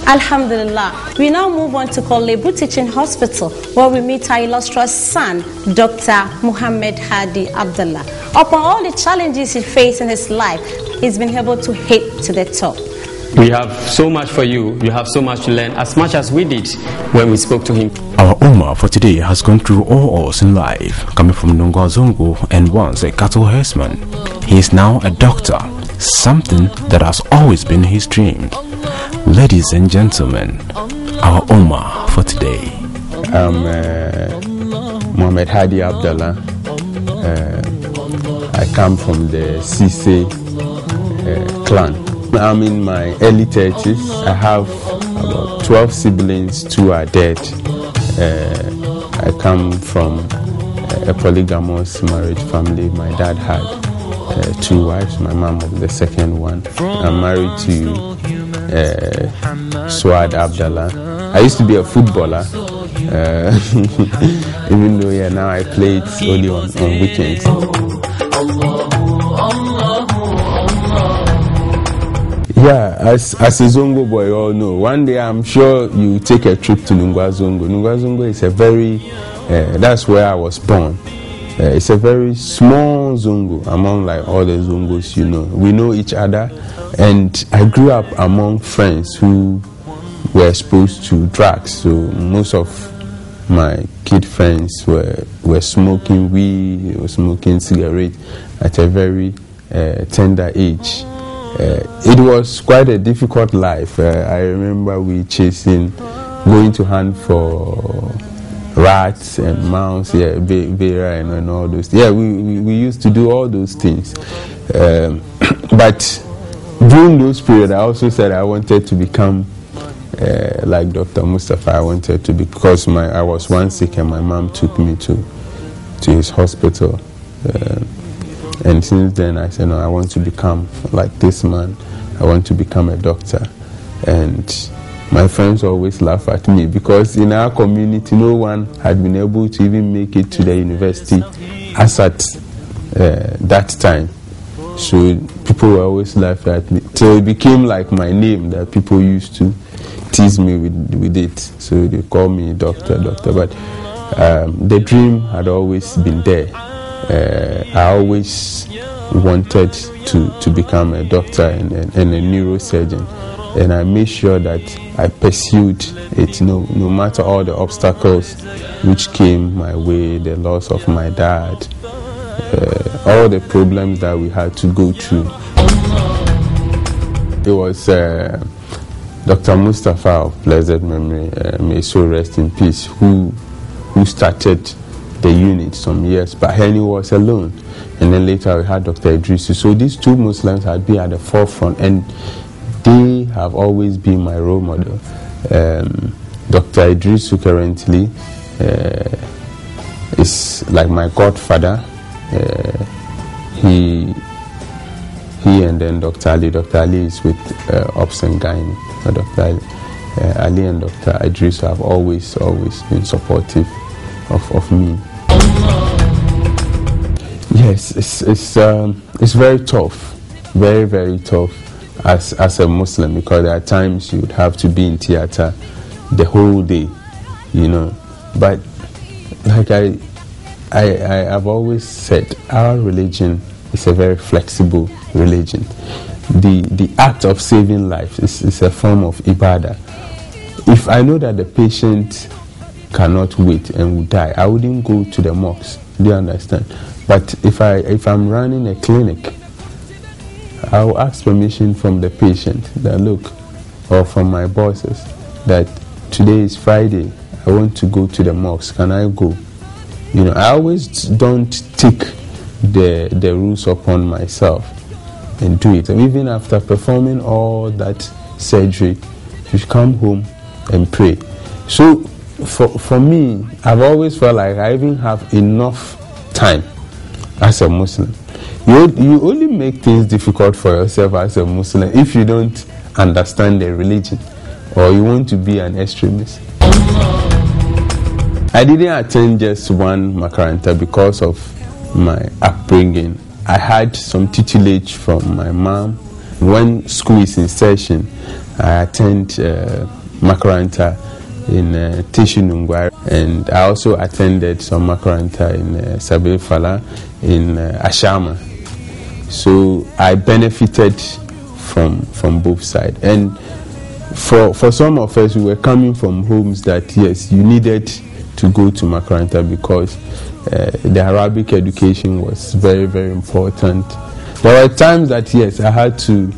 Alhamdulillah. We now move on to Kolebu Teaching Hospital, where we meet our illustrious son, Dr. Muhammad Hadi Abdullah. Upon all the challenges he faced in his life, he's been able to hit to the top. We have so much for you. You have so much to learn, as much as we did when we spoke to him. Our Ummah for today has gone through all odds in life, coming from Nungwazongo and once a cattle herdsman. He is now a doctor, something that has always been his dream. Ladies and gentlemen, our Ummah for today. I'm Muhammad Hadi Abdullah. I come from the Sise clan. I'm in my early 30s. I have about 12 siblings, 2 are dead. I come from a polygamous marriage family. My dad had 2 wives. My mom was the second one. I'm married to Swad Abdullah. I used to be a footballer, even though now I play it only on weekends. Yeah, as a Zongo boy, you all know, one day I'm sure you take a trip to Nungwazongo. Nungwazongo is a very, that's where I was born. It's a very small Zongo among like all the Zongos, you know. We know each other, and I grew up among friends who were exposed to drugs. So most of my kid friends were smoking weed, were smoking cigarettes at a very tender age. It was quite a difficult life. I remember we going to hunt for rats and mouse, bear and all those. Yeah, we used to do all those things. But during those periods, I also said I wanted to become like Dr. Mustafa. I wanted to because I was once sick and my mom took me to his hospital. And since then I said, no, I want to become like this man. I want to become a doctor. And my friends always laugh at me because in our community no one had been able to even make it to the university as at that time. So people were always laughing at me. So it became like my name that people used to tease me with it. So they call me doctor. But the dream had always been there. I always wanted to become a doctor and a neurosurgeon, and I made sure that I pursued it, no matter all the obstacles which came my way, the loss of my dad, all the problems that we had to go through. It was Dr. Mustafa of blessed memory, may so rest in peace, who started the unit some years back, and he was alone. And then later we had Dr. Idrisu. So these 2 Muslims had been at the forefront, and they have always been my role model. Dr. Idrisu currently is like my godfather. He and then Dr. Ali. Dr. Ali is with Ops and Gynae. Dr. Ali and Dr. Idrisu have always been supportive of me. Yes, it's very tough, very, very tough as a Muslim, because there are times you would have to be in theater the whole day, you know. But like I've always said, our religion is a very flexible religion. The act of saving life is a form of ibadah. If I know that the patient cannot wait and will die, I wouldn't go to the mosque. Do you understand? But if I'm running a clinic, I will ask permission from the patient that, look, or from my bosses, that today is Friday, I want to go to the mosque, can I go? You know, I always don't take the rules upon myself and do it. And even after performing all that surgery, you should come home and pray. So for me, I've always felt like I even have enough time as a Muslim. You only make things difficult for yourself as a Muslim if you don't understand the religion or you want to be an extremist. I didn't attend just one makaranta because of my upbringing. I had some tutelage from my mom. When school is in session, I attend Makaranta in Tishinungwa, and I also attended some Makaranta in Sabir Fala, in Ashama. So I benefited from both sides. And for some of us, we were coming from homes that, yes, you needed to go to Makaranta because the Arabic education was very, very important. There were times that, yes, I had to,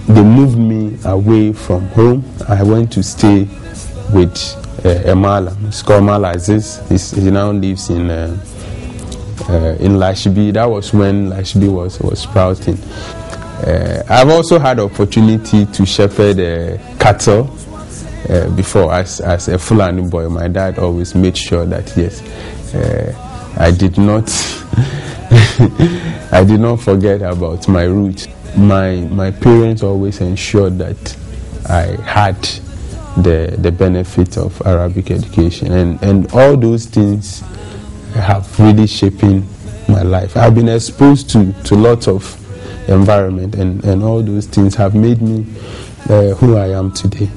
they moved me away from home. I went to stay with Emala. It's called Mala Aziz. He now lives in Lashbi. That was when Lashbi was sprouting. I've also had opportunity to shepherd cattle before as a Fulani boy. My dad always made sure that, yes, I did not I did not forget about my roots. My parents always ensured that I had the benefit of Arabic education, and all those things have really shaping my life. I've been exposed to lots of environment, and all those things have made me who I am today.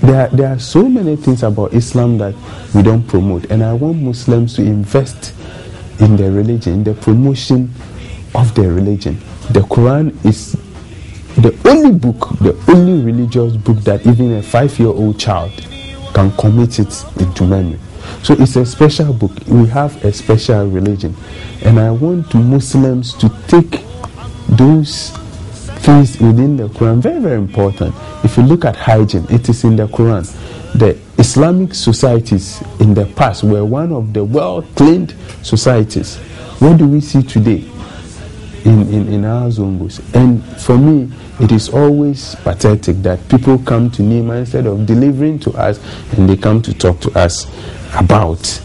There are so many things about Islam that we don't promote, and I want Muslims to invest in their religion, in the promotion of their religion. The Quran is the only book, the only religious book that even a 5-year-old child can commit it into memory. So it's a special book. We have a special religion, and I want Muslims to take those things within the Quran very, very important. If you look at hygiene, it is in the Quran. The Islamic societies in the past were one of the well-cleaned societies. What do we see today in our zongos? And for me, it is always pathetic that people come to Nima instead of delivering to us, and they come to talk to us about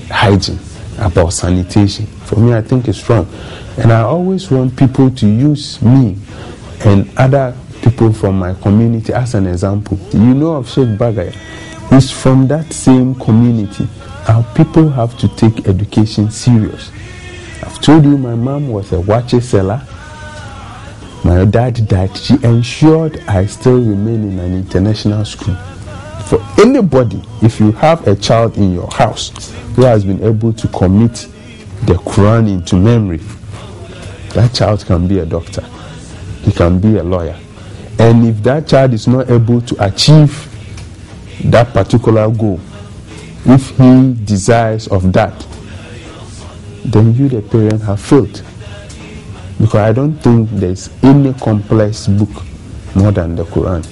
hygiene, about sanitation. For me, I think it's wrong. And I always want people to use me and other people from my community as an example. You know of Sheikh Bagaya. He's from that same community. Our people have to take education serious. I've told you my mom was a watch seller. My dad died. She ensured I still remain in an international school. For anybody, if you have a child in your house who has been able to commit the Quran into memory, that child can be a doctor. He can be a lawyer. And if that child is not able to achieve that particular goal, if he desires of that, then you, the parent, have failed. Because I don't think there's any complex book more than the Quran.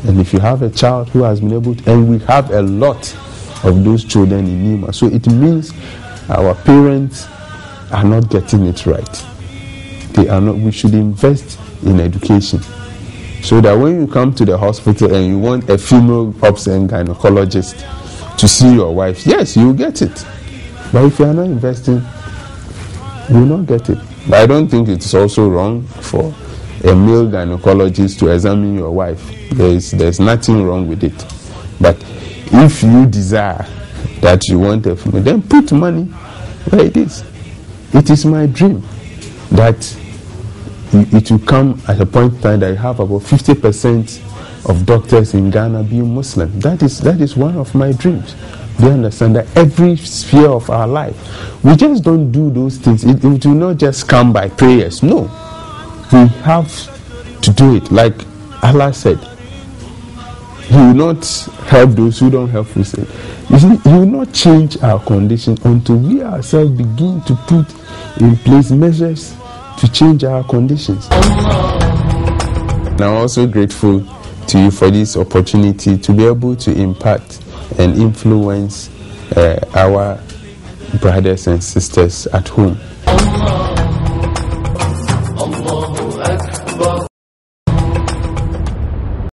And if you have a child who has been able to, and we have a lot of those children in Nima, so it means our parents are not getting it right. They are not. We should invest in education, so that when you come to the hospital and you want a female obs and gynecologist to see your wife, yes, you will get it. But if you are not investing, you will not get it. But I don't think it's also wrong for a male gynecologist to examine your wife. There's nothing wrong with it. But if you desire that you want a female, then put money where it is. It is my dream that it will come at a point in time that you have about 50% of doctors in Ghana being Muslim. That is one of my dreams. They understand that every sphere of our life, we just don't do those things. It will not just come by prayers. No. We have to do it. Like Allah said, He will not help those who don't help us. You see, He will not change our condition until we ourselves begin to put in place measures to change our conditions. And I'm also grateful to you for this opportunity to be able to impact and influence our brothers and sisters at home.